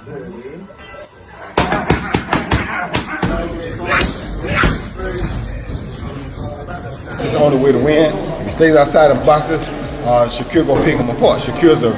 This is the only way to win. If he stays outside of boxes, Shakur gonna pick him apart. Shakur's a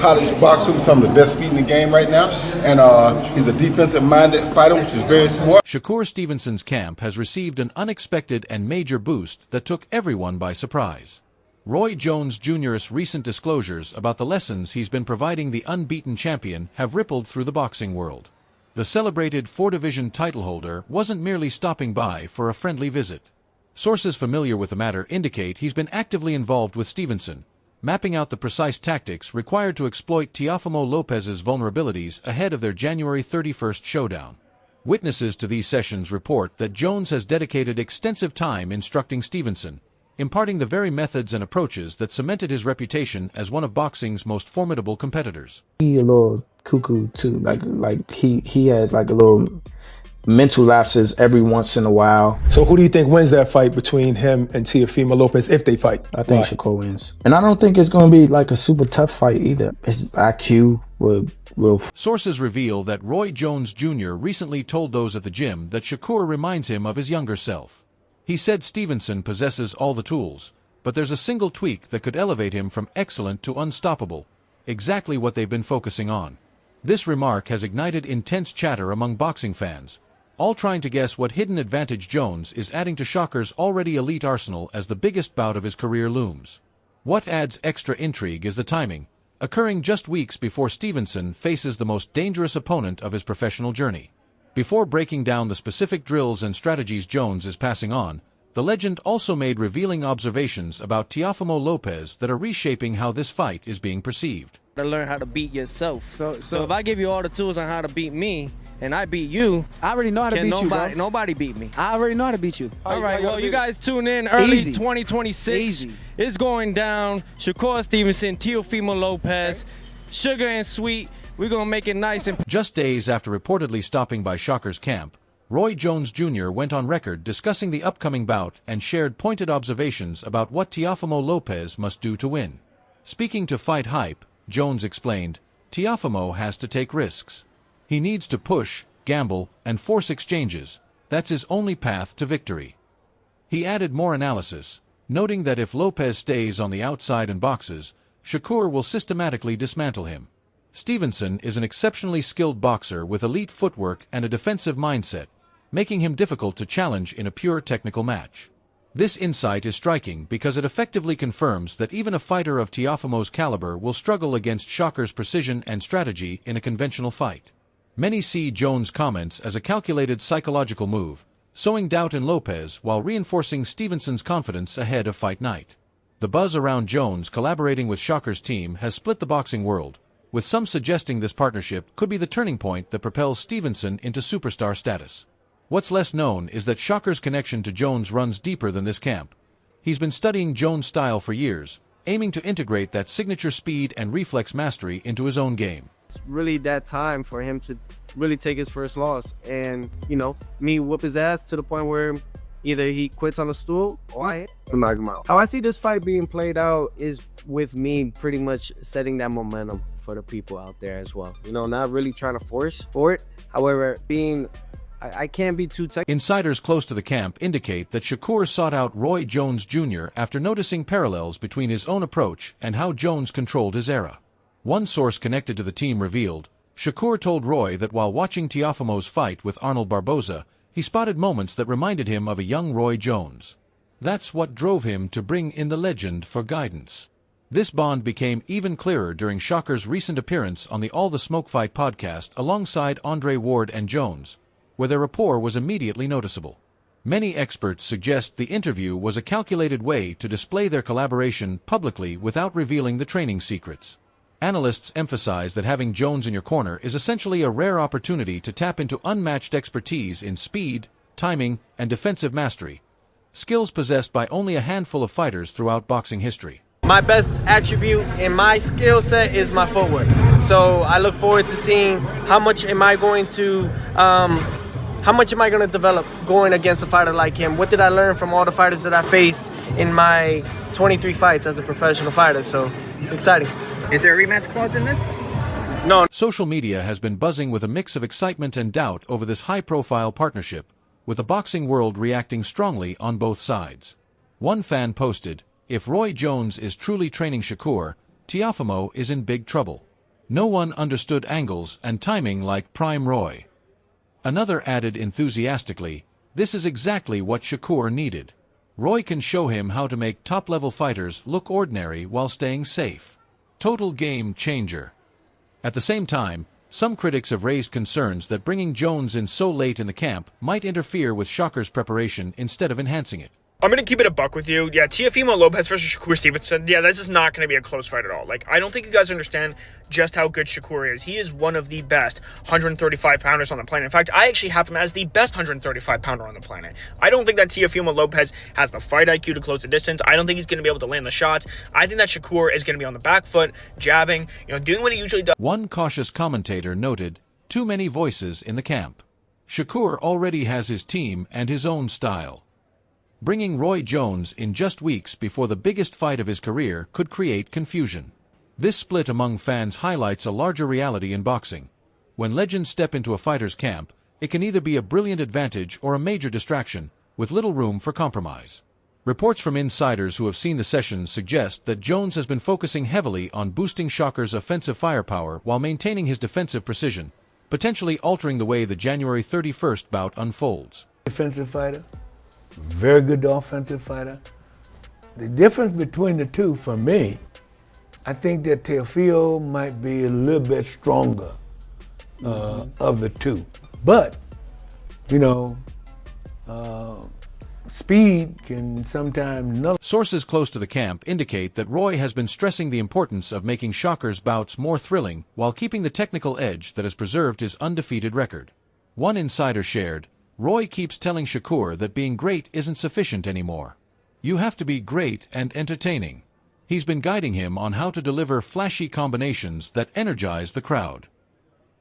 polished boxer with some of the best speed in the game right now, and he's a defensive-minded fighter, which is very smart. Shakur Stevenson's camp has received an unexpected and major boost that took everyone by surprise. Roy Jones Jr.'s recent disclosures about the lessons he's been providing the unbeaten champion have rippled through the boxing world. The celebrated four-division title holder wasn't merely stopping by for a friendly visit. Sources familiar with the matter indicate he's been actively involved with Stevenson, mapping out the precise tactics required to exploit Teofimo Lopez's vulnerabilities ahead of their January 31st showdown. Witnesses to these sessions report that Jones has dedicated extensive time instructing Stevenson, imparting the very methods and approaches that cemented his reputation as one of boxing's most formidable competitors. He a little cuckoo too, like he has like a little mental lapses every once in a while. So who do you think wins that fight between him and Teofimo Lopez if they fight? I think Shakur wins. And I don't think it's going to be like a super tough fight either. His IQ will. Sources reveal that Roy Jones Jr. recently told those at the gym that Shakur reminds him of his younger self. He said Stevenson possesses all the tools, but there's a single tweak that could elevate him from excellent to unstoppable, exactly what they've been focusing on. This remark has ignited intense chatter among boxing fans, all trying to guess what hidden advantage Jones is adding to Shakur's already elite arsenal as the biggest bout of his career looms. What adds extra intrigue is the timing, occurring just weeks before Stevenson faces the most dangerous opponent of his professional journey. Before breaking down the specific drills and strategies Jones is passing on, the legend also made revealing observations about Teofimo Lopez that are reshaping how this fight is being perceived. To learn how to beat yourself. So if I give you all the tools on how to beat me, and I beat you, I already know how to beat you, bro. Nobody beat me. I already know how to beat you. All right, well, you guys tune in early Easy. 2026. Easy. It's going down. Shakur Stevenson, Teofimo Lopez, sugar and sweet. We're going to make it nice and... Just days after reportedly stopping by Shakur's camp, Roy Jones Jr. went on record discussing the upcoming bout and shared pointed observations about what Teofimo Lopez must do to win. Speaking to Fight Hype, Jones explained, Teofimo has to take risks. He needs to push, gamble, and force exchanges. That's his only path to victory. He added more analysis, noting that if Lopez stays on the outside and boxes, Shakur will systematically dismantle him. Stevenson is an exceptionally skilled boxer with elite footwork and a defensive mindset, making him difficult to challenge in a pure technical match. This insight is striking because it effectively confirms that even a fighter of Teofimo's caliber will struggle against Shakur's precision and strategy in a conventional fight. Many see Jones' comments as a calculated psychological move, sowing doubt in Lopez while reinforcing Stevenson's confidence ahead of fight night. The buzz around Jones collaborating with Shakur's team has split the boxing world, with some suggesting this partnership could be the turning point that propels Stevenson into superstar status. What's less known is that Shakur's connection to Jones runs deeper than this camp. He's been studying Jones' style for years, aiming to integrate that signature speed and reflex mastery into his own game. It's really that time for him to really take his first loss and, you know, me whoop his ass to the point where either he quits on the stool or I knock him out. How I see this fight being played out is with me pretty much setting that momentum for the people out there as well. You know, not really trying to force for it. However, I can't be too technical. Insiders close to the camp indicate that Shakur sought out Roy Jones Jr. after noticing parallels between his own approach and how Jones controlled his era. One source connected to the team revealed, Shakur told Roy that while watching Teofimo's fight with Arnold Barboza, he spotted moments that reminded him of a young Roy Jones. That's what drove him to bring in the legend for guidance. This bond became even clearer during Shakur's recent appearance on the All the Smoke Fight podcast alongside Andre Ward and Jones, where their rapport was immediately noticeable. Many experts suggest the interview was a calculated way to display their collaboration publicly without revealing the training secrets. Analysts emphasize that having Jones in your corner is essentially a rare opportunity to tap into unmatched expertise in speed, timing, and defensive mastery, skills possessed by only a handful of fighters throughout boxing history. My best attribute in my skill set is my footwork. So I look forward to seeing how much am I going to develop going against a fighter like him. What did I learn from all the fighters that I faced in my 23 fights as a professional fighter? So it's exciting. Is there a rematch clause in this? No. Social media has been buzzing with a mix of excitement and doubt over this high-profile partnership, with the boxing world reacting strongly on both sides. One fan posted, "If Roy Jones is truly training Shakur, Teofimo is in big trouble. No one understood angles and timing like Prime Roy." Another added enthusiastically, "This is exactly what Shakur needed. Roy can show him how to make top-level fighters look ordinary while staying safe. Total game changer." At the same time, some critics have raised concerns that bringing Jones in so late in the camp might interfere with Shakur's preparation instead of enhancing it. I'm going to keep it a buck with you. Yeah, Teofimo Lopez versus Shakur Stevenson. Yeah, this is not going to be a close fight at all. Like, I don't think you guys understand just how good Shakur is. He is one of the best 135-pounders on the planet. In fact, I actually have him as the best 135-pounder on the planet. I don't think that Teofimo Lopez has the fight IQ to close the distance. I don't think he's going to be able to land the shots. I think that Shakur is going to be on the back foot, jabbing, doing what he usually does. One cautious commentator noted, "Too many voices in the camp. Shakur already has his team and his own style. Bringing Roy Jones in just weeks before the biggest fight of his career could create confusion." This split among fans highlights a larger reality in boxing. When legends step into a fighter's camp, it can either be a brilliant advantage or a major distraction, with little room for compromise. Reports from insiders who have seen the sessions suggest that Jones has been focusing heavily on boosting Shakur's offensive firepower while maintaining his defensive precision, potentially altering the way the January 31st bout unfolds. Defensive fighter, very good offensive fighter. The difference between the two, for me, I think that Teofimo might be a little bit stronger of the two. But, speed can sometimes nullify. Sources close to the camp indicate that Roy has been stressing the importance of making Shakur's bouts more thrilling while keeping the technical edge that has preserved his undefeated record. One insider shared, "Roy keeps telling Shakur that being great isn't sufficient anymore. You have to be great and entertaining." He's been guiding him on how to deliver flashy combinations that energize the crowd.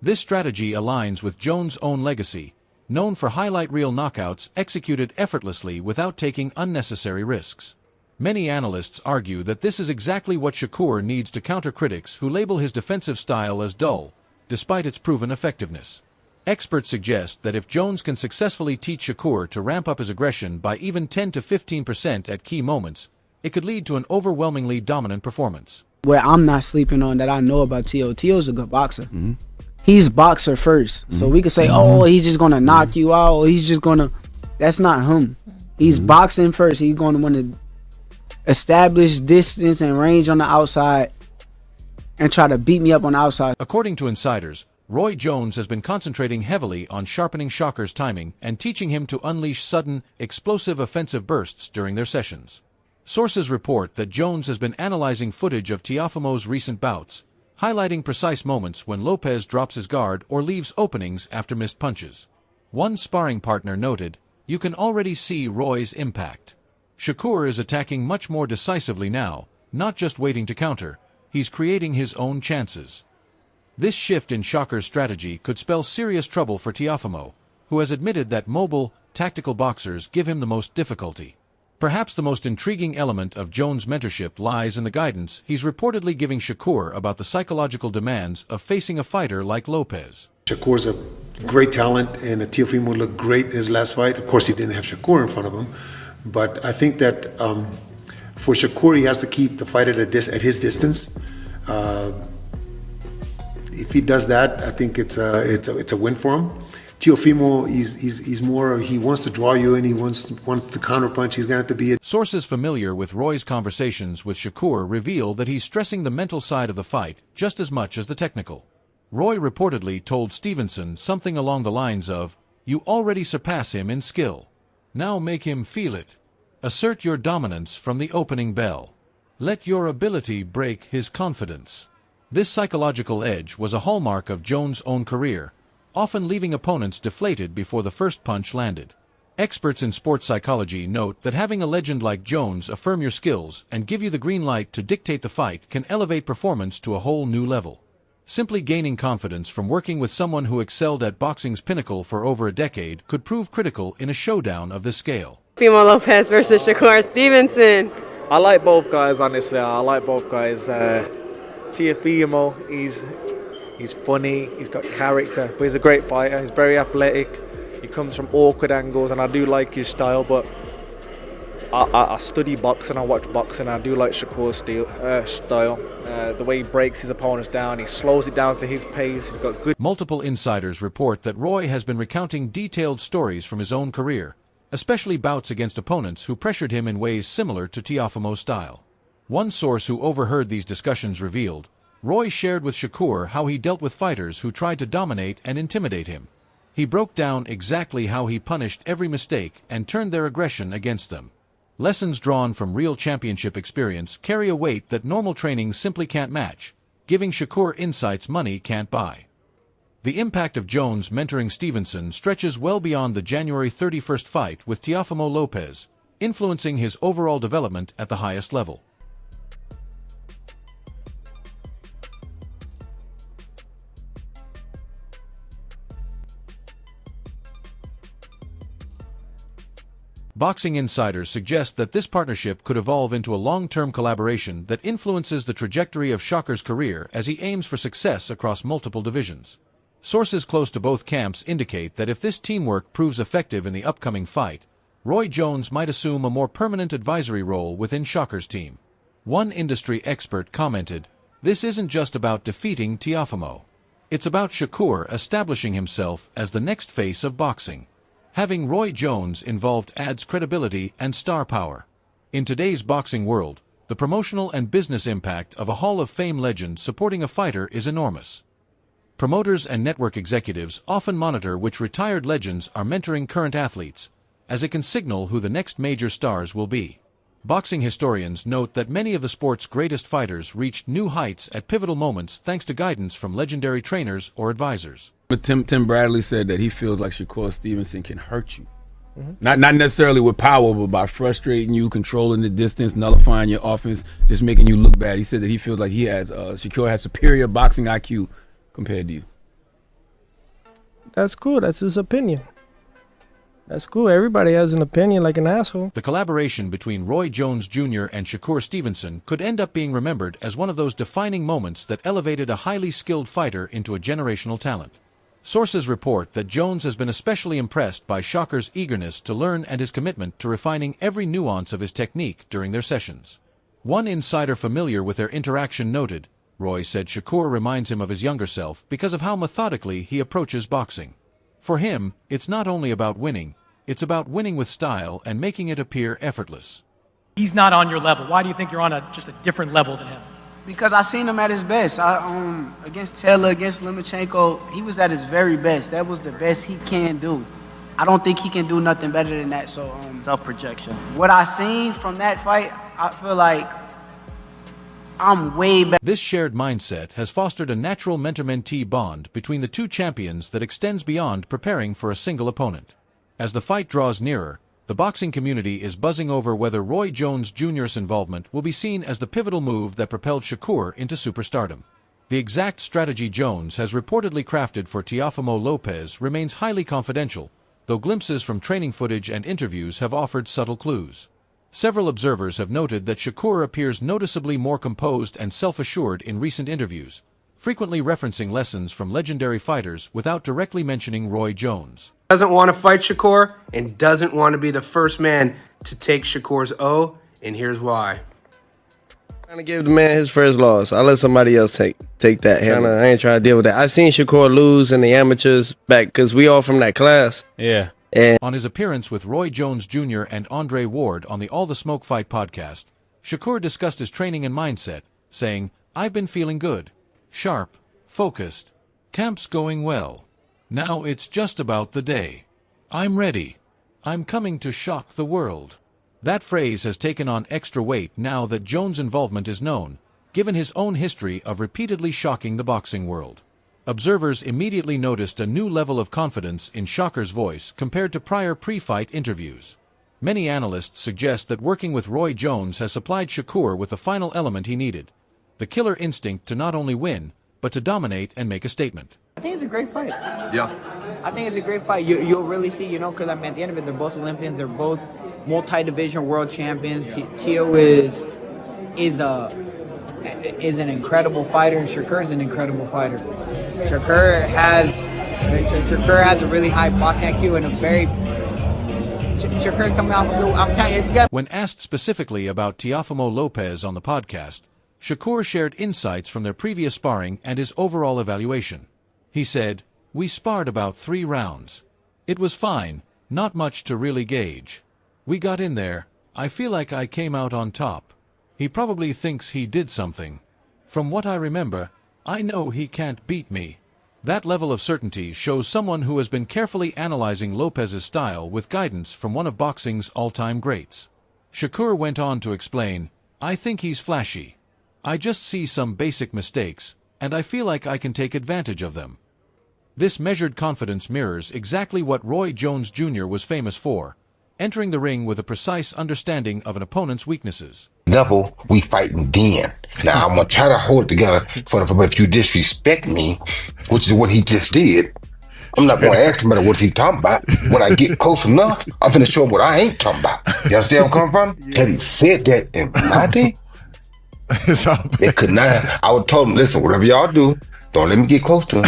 This strategy aligns with Jones' own legacy, known for highlight reel knockouts executed effortlessly without taking unnecessary risks. Many analysts argue that this is exactly what Shakur needs to counter critics who label his defensive style as dull, despite its proven effectiveness. Experts suggest that if Jones can successfully teach Shakur to ramp up his aggression by even 10 to 15% at key moments, it could lead to an overwhelmingly dominant performance. Where I'm not sleeping on that I know about Teo. Teo's a good boxer. He's boxer first. So we could say, oh, he's just going to knock you out. Or he's just going to... That's not him. He's boxing first. He's going to want to establish distance and range on the outside and try to beat me up on the outside. According to insiders, Roy Jones has been concentrating heavily on sharpening Shakur's timing and teaching him to unleash sudden, explosive offensive bursts during their sessions. Sources report that Jones has been analyzing footage of Teofimo's recent bouts, highlighting precise moments when Lopez drops his guard or leaves openings after missed punches. One sparring partner noted, "You can already see Roy's impact. Shakur is attacking much more decisively now, not just waiting to counter, he's creating his own chances." This shift in Shakur's strategy could spell serious trouble for Teofimo, who has admitted that mobile, tactical boxers give him the most difficulty. Perhaps the most intriguing element of Jones' mentorship lies in the guidance he's reportedly giving Shakur about the psychological demands of facing a fighter like Lopez. Shakur's a great talent, and Teofimo looked great in his last fight. Of course, he didn't have Shakur in front of him, but I think that for Shakur, he has to keep the fight at his distance. If he does that, I think it's a win for him. Teofimo, he's more, he wants to draw you and he wants to counterpunch. He's going to have to be Sources familiar with Roy's conversations with Shakur reveal that he's stressing the mental side of the fight just as much as the technical. Roy reportedly told Stevenson something along the lines of, "You already surpass him in skill. Now make him feel it. Assert your dominance from the opening bell. Let your ability break his confidence." This psychological edge was a hallmark of Jones' own career, often leaving opponents deflated before the first punch landed. Experts in sports psychology note that having a legend like Jones affirm your skills and give you the green light to dictate the fight can elevate performance to a whole new level. Simply gaining confidence from working with someone who excelled at boxing's pinnacle for over a decade could prove critical in a showdown of this scale. Teofimo Lopez versus Shakur Stevenson. I like both guys, honestly. I like both guys. Teofimo, He's funny, he's got character, but he's a great fighter. He's very athletic. He comes from awkward angles, and I do like his style, but I study boxing, I watch boxing, I do like Shakur's style. The way he breaks his opponents down, he slows it down to his pace, he's got good... Multiple insiders report that Roy has been recounting detailed stories from his own career, especially bouts against opponents who pressured him in ways similar to Teofimo's style. One source who overheard these discussions revealed, Roy shared with Shakur how he dealt with fighters who tried to dominate and intimidate him. He broke down exactly how he punished every mistake and turned their aggression against them. Lessons drawn from real championship experience carry a weight that normal training simply can't match, giving Shakur insights money can't buy. The impact of Jones mentoring Stevenson stretches well beyond the January 31st fight with Teofimo Lopez, influencing his overall development at the highest level. Boxing insiders suggest that this partnership could evolve into a long-term collaboration that influences the trajectory of Shakur's career as he aims for success across multiple divisions. Sources close to both camps indicate that if this teamwork proves effective in the upcoming fight, Roy Jones might assume a more permanent advisory role within Shakur's team. One industry expert commented, "This isn't just about defeating Teofimo. It's about Shakur establishing himself as the next face of boxing." Having Roy Jones involved adds credibility and star power. In today's boxing world, the promotional and business impact of a Hall of Fame legend supporting a fighter is enormous. Promoters and network executives often monitor which retired legends are mentoring current athletes, as it can signal who the next major stars will be. Boxing historians note that many of the sport's greatest fighters reached new heights at pivotal moments thanks to guidance from legendary trainers or advisors. But Tim Bradley said that he feels like Shakur Stevenson can hurt you. Not necessarily with power, but by frustrating you, controlling the distance, nullifying your offense, just making you look bad. He said that he feels like Shakur has superior boxing IQ compared to you. That's cool. That's his opinion. That's cool. Everybody has an opinion like an asshole. The collaboration between Roy Jones Jr. and Shakur Stevenson could end up being remembered as one of those defining moments that elevated a highly skilled fighter into a generational talent. Sources report that Jones has been especially impressed by Shakur's eagerness to learn and his commitment to refining every nuance of his technique during their sessions. One insider familiar with their interaction noted, Roy said Shakur reminds him of his younger self because of how methodically he approaches boxing. For him, it's not only about winning, it's about winning with style and making it appear effortless. He's not on your level. Why do you think you're on just a different level than him? Because I seen him at his best. Against Taylor, against Lomachenko, he was at his very best. That was the best he can do. I don't think he can do nothing better than that. So Self-projection. what I seen from that fight, I feel like I'm way better. This shared mindset has fostered a natural mentor-mentee bond between the two champions that extends beyond preparing for a single opponent. As the fight draws nearer, the boxing community is buzzing over whether Roy Jones Jr.'s involvement will be seen as the pivotal move that propelled Shakur into superstardom. The exact strategy Jones has reportedly crafted for Teofimo Lopez remains highly confidential, though glimpses from training footage and interviews have offered subtle clues. Several observers have noted that Shakur appears noticeably more composed and self-assured in recent interviews, frequently referencing lessons from legendary fighters without directly mentioning Roy Jones. Doesn't want to fight Shakur and doesn't want to be the first man to take Shakur's O, and here's why. I'm trying to give the man his first loss. I'll let somebody else take that. I ain't trying to deal with that. I've seen Shakur lose in the amateurs back because we all from that class. Yeah. On his appearance with Roy Jones Jr. and Andre Ward on the All the Smoke Fight podcast, Shakur discussed his training and mindset, saying, "I've been feeling good, sharp, focused. Camp's going well. Now it's just about the day. I'm ready. I'm coming to shock the world." That phrase has taken on extra weight now that Jones' involvement is known, given his own history of repeatedly shocking the boxing world. Observers immediately noticed a new level of confidence in Shakur's voice compared to prior pre-fight interviews. Many analysts suggest that working with Roy Jones has supplied Shakur with the final element he needed, the killer instinct to not only win, but to dominate and make a statement. I think it's a great fight. Yeah. I think it's a great fight. You'll really see, because at the end of it, they're both Olympians. They're both multi-division world champions. Teo is an incredible fighter, and Shakur is an incredible fighter. Shakur has a really high boxing IQ and a very. Shakur coming off. I'm telling you, it's got. When asked specifically about Teofimo Lopez on the podcast, Shakur shared insights from their previous sparring and his overall evaluation. He said, "We sparred about 3 rounds. It was fine, not much to really gauge. We got in there, I feel like I came out on top. He probably thinks he did something. From what I remember, I know he can't beat me." That level of certainty shows someone who has been carefully analyzing Lopez's style with guidance from one of boxing's all-time greats. Shakur went on to explain, "I think he's flashy. I just see some basic mistakes, and I feel like I can take advantage of them." This measured confidence mirrors exactly what Roy Jones Jr. was famous for, entering the ring with a precise understanding of an opponent's weaknesses. Double, we fighting then. Now I'm gonna try to hold it together but if you disrespect me, which is what he just did, I'm not gonna ask him about what he's talking about. When I get close enough, I'm finna show him what I ain't talking about. You understand where I'm coming from? Had he said that in my day, it could not. I would told him, listen, whatever y'all do, don't let me get close to him.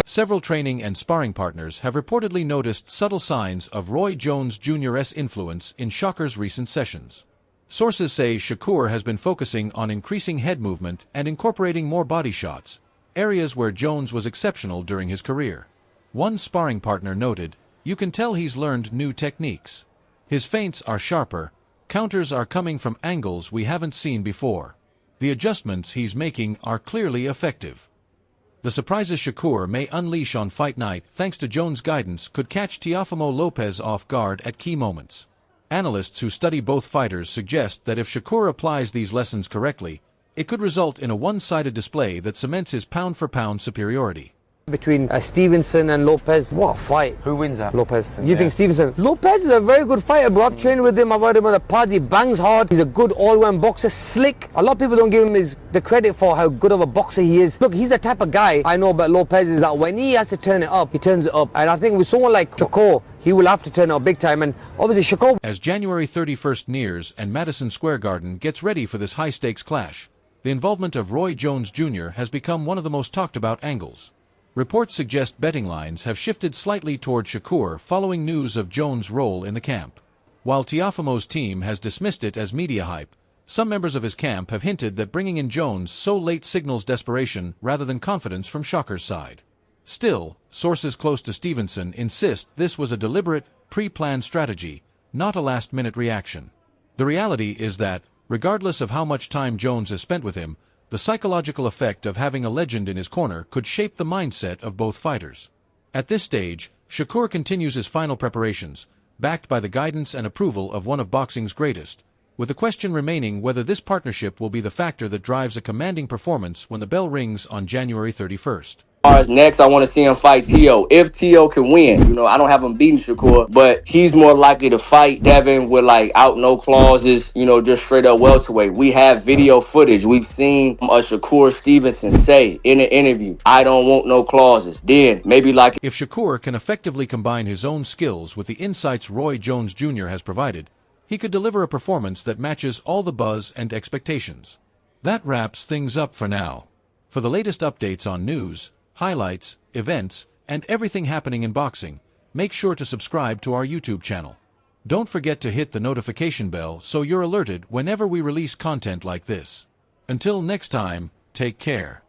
Several training and sparring partners have reportedly noticed subtle signs of Roy Jones Jr.'s influence in Shakur's recent sessions. Sources say Shakur has been focusing on increasing head movement and incorporating more body shots, areas where Jones was exceptional during his career. One sparring partner noted, "You can tell he's learned new techniques. His feints are sharper, counters are coming from angles we haven't seen before. The adjustments he's making are clearly effective." The surprises Shakur may unleash on fight night thanks to Jones' guidance could catch Teofimo Lopez off guard at key moments. Analysts who study both fighters suggest that if Shakur applies these lessons correctly, it could result in a one-sided display that cements his pound-for-pound superiority. Between Stevenson and Lopez, what a fight. Who wins that? Lopez. You think Stevenson? Lopez is a very good fighter, bro. I've trained with him, I've had him on the pod, he bangs hard, he's a good all-round boxer, slick. A lot of people don't give him the credit for how good of a boxer he is. Look, he's the type of guy I know about Lopez is that when he has to turn it up, he turns it up. And I think with someone like Shakur, he will have to turn it up big time, and obviously Shakur. As January 31st nears and Madison Square Garden gets ready for this high-stakes clash, the involvement of Roy Jones Jr. has become one of the most talked-about angles. Reports suggest betting lines have shifted slightly toward Shakur following news of Jones' role in the camp. While Teofimo's team has dismissed it as media hype, some members of his camp have hinted that bringing in Jones so late signals desperation rather than confidence from Shakur's side. Still, sources close to Stevenson insist this was a deliberate, pre-planned strategy, not a last-minute reaction. The reality is that, regardless of how much time Jones has spent with him, the psychological effect of having a legend in his corner could shape the mindset of both fighters. At this stage, Shakur continues his final preparations, backed by the guidance and approval of one of boxing's greatest, with the question remaining whether this partnership will be the factor that drives a commanding performance when the bell rings on January 31st. Next, I want to see him fight Teo. If Teo can win, I don't have him beating Shakur, but he's more likely to fight Devin with out no clauses, just straight up welterweight. We have video footage. We've seen a Shakur Stevenson say in an interview, "I don't want no clauses." Then maybe if Shakur can effectively combine his own skills with the insights Roy Jones Jr. has provided, he could deliver a performance that matches all the buzz and expectations. That wraps things up for now. For the latest updates on news, highlights, events, and everything happening in boxing, make sure to subscribe to our YouTube channel. Don't forget to hit the notification bell so you're alerted whenever we release content like this. Until next time, take care.